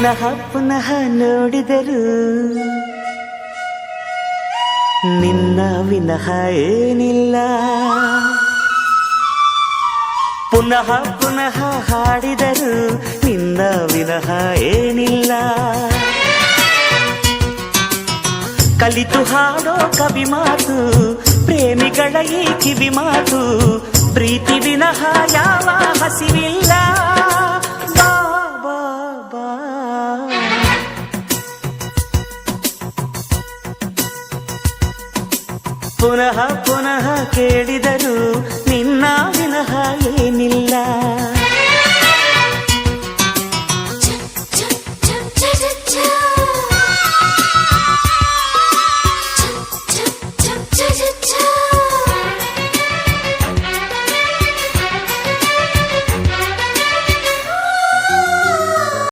ಪುನಃ ಪುನಃ ನೋಡಿದರು ನಿನ್ನ ವಿನಃ ಏನಿಲ್ಲ. ಪುನಃ ಪುನಃ ಹಾಡಿದರು ನಿನ್ನ ವಿನಃ ಏನಿಲ್ಲ. ಕಲಿತು ಹಾಡೋ ಕವಿ ಮಾತು ಪ್ರೇಮಿಗಳ ಈ ಕಿವಿ ಮಾತು, ಪ್ರೀತಿ ವಿನಃ ಯಾವ ಹಸಿವಿಲ್ಲ. ಬಾ ಬಾ ಬಾ ಪುನಃ ಪುನಃ ಕೇಳಿದರು ನಿನ್ನ ವಿನಃ ಏನಿಲ್ಲ.